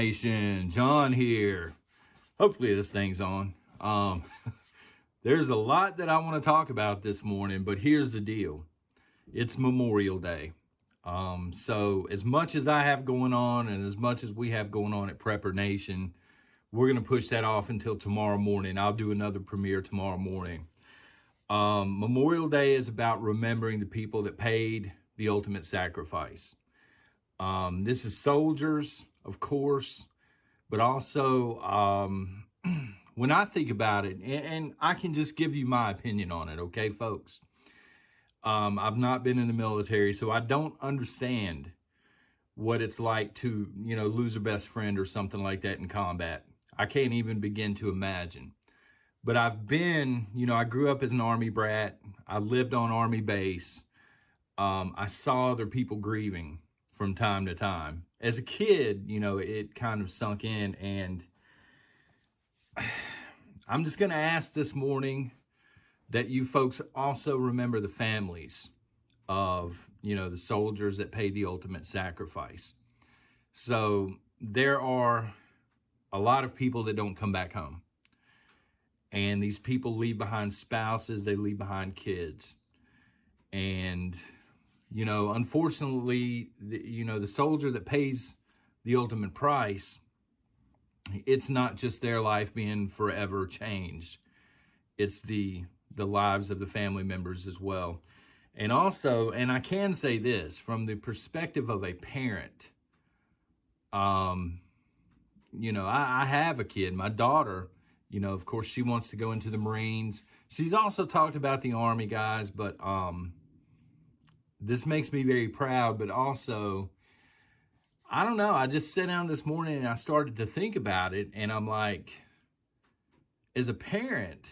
Nation, John here. Hopefully this thing's on. There's a lot that I want to talk about this morning, but here's the deal. It's Memorial Day. So as much as I have going on and as much as we have going on at Prepper Nation, we're going to push that off until tomorrow morning. I'll do another premiere tomorrow morning. Memorial Day is about remembering the people that paid the ultimate sacrifice. This is soldiers, of course, but also when I think about it, and I can just give you my opinion on it, okay, folks? I've not been in the military, so I don't understand what it's like to, lose a best friend or something like that in combat. I can't even begin to imagine. But I've been, I grew up as an Army brat. I lived on Army base. I saw other people grieving from time to time. As a kid, it kind of sunk in, and I'm just going to ask this morning that you folks also remember the families of, the soldiers that paid the ultimate sacrifice. So there are a lot of people that don't come back home. And these people leave behind spouses, they leave behind kids. And, unfortunately, the soldier that pays the ultimate price, it's not just their life being forever changed. It's the lives of the family members as well. And also, and I can say this, from the perspective of a parent, I have a kid, my daughter, of course, she wants to go into the Marines. She's also talked about the Army, guys, but this makes me very proud. But also, I don't know. I just sat down this morning and I started to think about it. And I'm like, as a parent,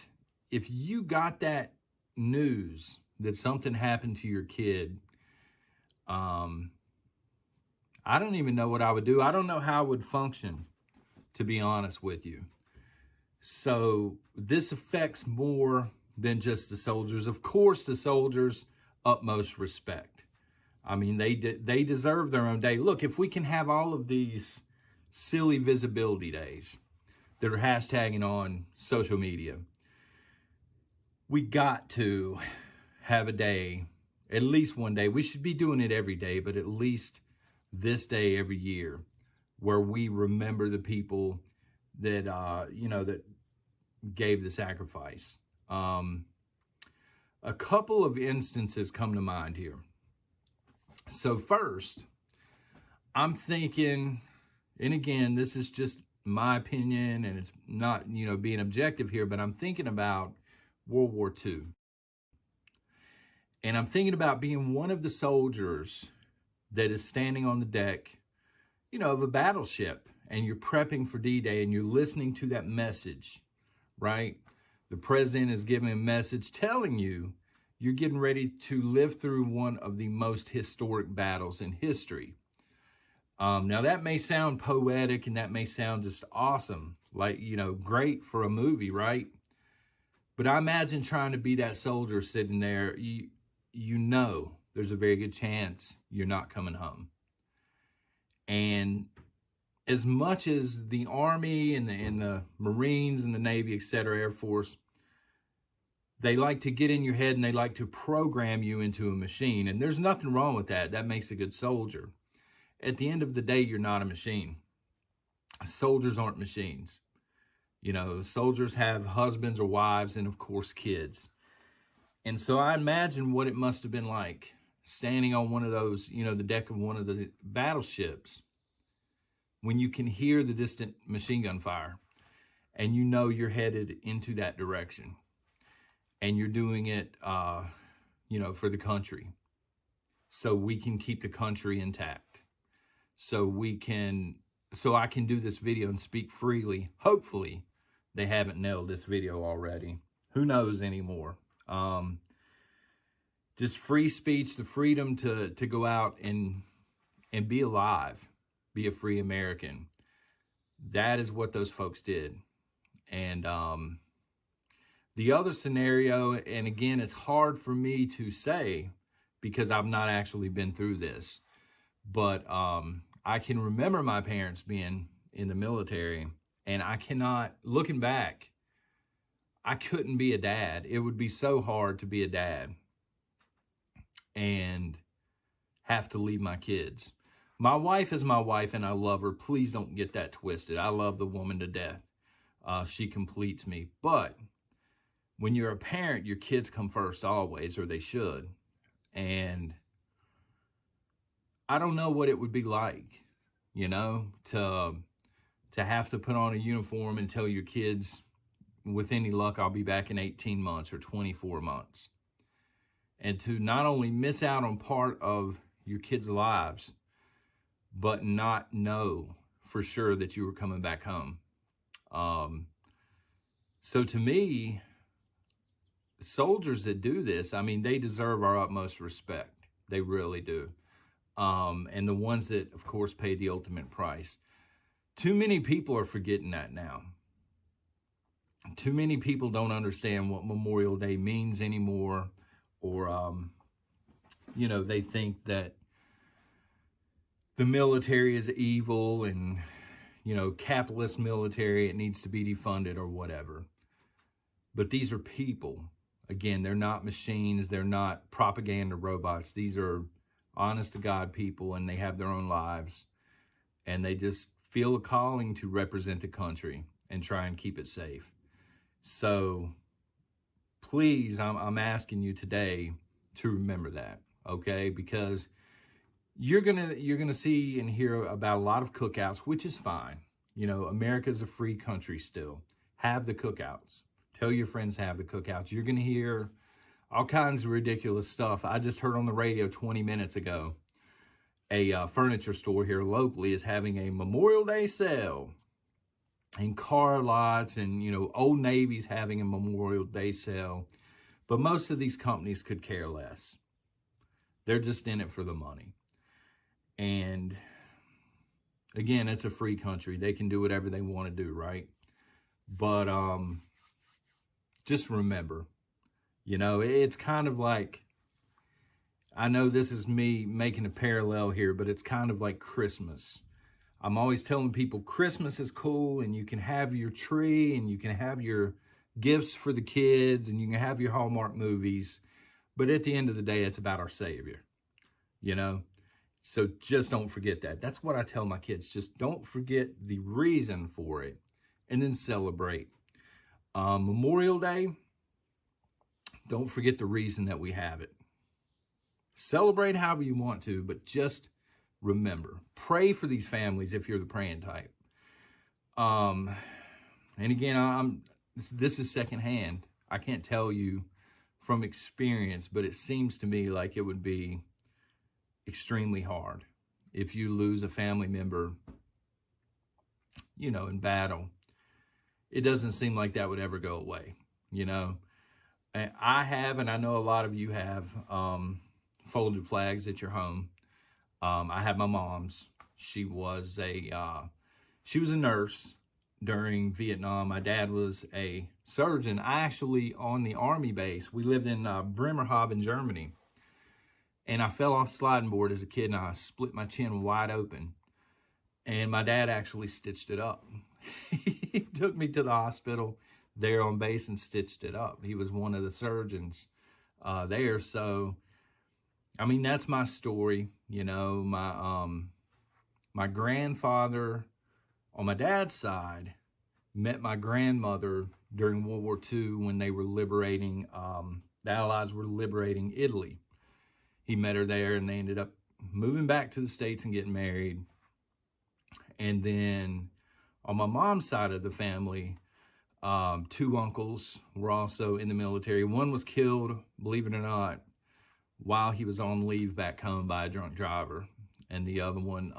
if you got that news that something happened to your kid, I don't even know what I would do. I don't know how I would function, to be honest with you. So this affects more than just the soldiers. Of course, the soldiers, utmost respect. I mean, they deserve their own day. Look, if we can have all of these silly visibility days that are hashtagging on social media, we got to have a day, at least one day. We should be doing it every day, but at least this day every year where we remember the people that, that gave the sacrifice. A couple of instances come to mind here. So first, I'm thinking, and again, this is just my opinion and it's not, being objective here, but I'm thinking about World War II. And I'm thinking about being one of the soldiers that is standing on the deck, of a battleship, and you're prepping for D-Day and you're listening to that message, right? The president is giving a message telling you you're getting ready to live through one of the most historic battles in history. Now that may sound poetic and that may sound just awesome, like, great for a movie, right? But I imagine trying to be that soldier sitting there, there's a very good chance you're not coming home. And as much as the Army and the Marines and the Navy, etc., Air Force, they like to get in your head and they like to program you into a machine. And there's nothing wrong with that. That makes a good soldier. At the end of the day, you're not a machine. Soldiers aren't machines. Soldiers have husbands or wives and, of course, kids. And so I imagine what it must have been like standing on one of those, the deck of one of the battleships when you can hear the distant machine gun fire and you're headed into that direction and you're doing it, for the country so we can keep the country intact. So I can do this video and speak freely. Hopefully they haven't nailed this video already. Who knows anymore? Just free speech, the freedom to go out and be alive, be a free American. That is what those folks did. And the other scenario, and again, it's hard for me to say because I've not actually been through this, but I can remember my parents being in the military, and I cannot, looking back, I couldn't be a dad. It would be so hard to be a dad and have to leave my kids. My wife is my wife and I love her. Please don't get that twisted. I love the woman to death. She completes me. But when you're a parent, your kids come first always, or they should. And I don't know what it would be like, you know, to have to put on a uniform and tell your kids, with any luck, I'll be back in 18 months or 24 months. And to not only miss out on part of your kids' lives, but not know for sure that you were coming back home. So to me, soldiers that do this, I mean, they deserve our utmost respect. They really do. And the ones that, of course, pay the ultimate price. Too many people are forgetting that now. Too many people don't understand what Memorial Day means anymore, or, you know, they think that the military is evil and, you know, capitalist military, it needs to be defunded or whatever. But these are people. Again, they're not machines. They're not propaganda robots. These are honest to God people, and they have their own lives, and they just feel a calling to represent the country and try and keep it safe. So please, I'm asking you today to remember that, okay? Because you're gonna see and hear about a lot of cookouts, which is fine. You know, America's a free country still. Have the cookouts. Tell your friends to have the cookouts. You're gonna hear all kinds of ridiculous stuff. I just heard on the radio 20 minutes ago, a furniture store here locally is having a Memorial Day sale. And car lots, and, you know, Old Navy's having a Memorial Day sale. But most of these companies could care less. They're just in it for the money. And again, it's a free country. They can do whatever they want to do, right? But just remember, you know, it's kind of like, I know this is me making a parallel here, but it's kind of like Christmas. I'm always telling people Christmas is cool, and you can have your tree, and you can have your gifts for the kids, and you can have your Hallmark movies. But at the end of the day, it's about our Savior, you know? So just don't forget that. That's what I tell my kids. Just don't forget the reason for it, and then celebrate. Memorial Day, don't forget the reason that we have it. Celebrate however you want to, but just remember, pray for these families if you're the praying type. And again, this is secondhand. I can't tell you from experience, but it seems to me like it would be extremely hard if you lose a family member, you know, in battle. It doesn't seem like that would ever go away, you know. And I have, and I know a lot of you have, folded flags at your home. I have my mom's. She was a nurse during Vietnam. My dad was a surgeon. I actually, on the Army base, we lived in Bremerhaven, Germany. And I fell off sliding board as a kid, and I split my chin wide open. And my dad actually stitched it up. He took me to the hospital there on base and stitched it up. He was one of the surgeons there. So, I mean, that's my story. You know, my grandfather on my dad's side met my grandmother during World War II when they were liberating, the Allies were liberating Italy. He met her there, and they ended up moving back to the States and getting married. And then on my mom's side of the family, two uncles were also in the military. One was killed, believe it or not, while he was on leave back home by a drunk driver, and the other one,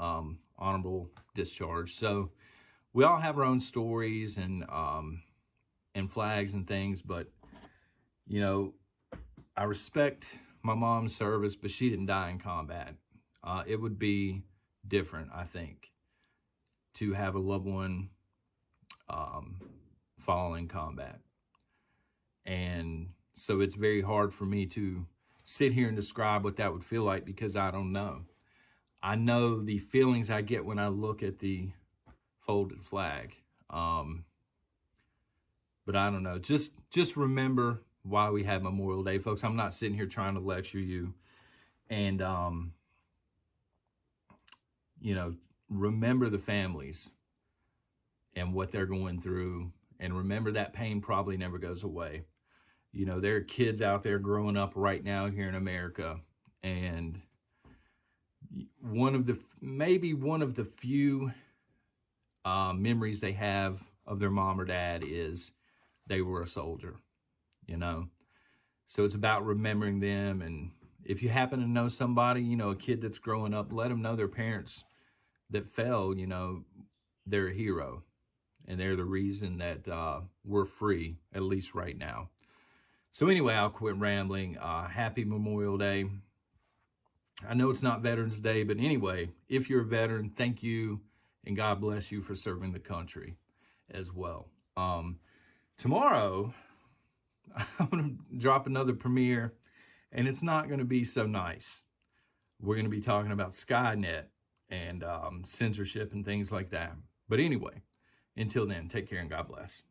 honorable discharge. So we all have our own stories and flags and things, but, you know, I respect my mom's service, but she didn't die in combat. It would be different, I think, to have a loved one fall in combat. And so it's very hard for me to sit here and describe what that would feel like, because I don't know. I know the feelings I get when I look at the folded flag. But I don't know. Just remember why we have Memorial Day, folks. I'm not sitting here trying to lecture you. And, remember the families and what they're going through. And remember that pain probably never goes away. There are kids out there growing up right now here in America. And maybe one of the few memories they have of their mom or dad is they were a soldier, So it's about remembering them. And if you happen to know somebody, a kid that's growing up, let them know their parents that fell, they're a hero. And they're the reason that we're free, at least right now. So anyway, I'll quit rambling. Happy Memorial Day. I know it's not Veterans Day, but anyway, if you're a veteran, thank you. And God bless you for serving the country as well. Tomorrow, I'm going to drop another premiere, and it's not going to be so nice. We're going to be talking about Skynet and censorship and things like that. But anyway, until then, take care and God bless.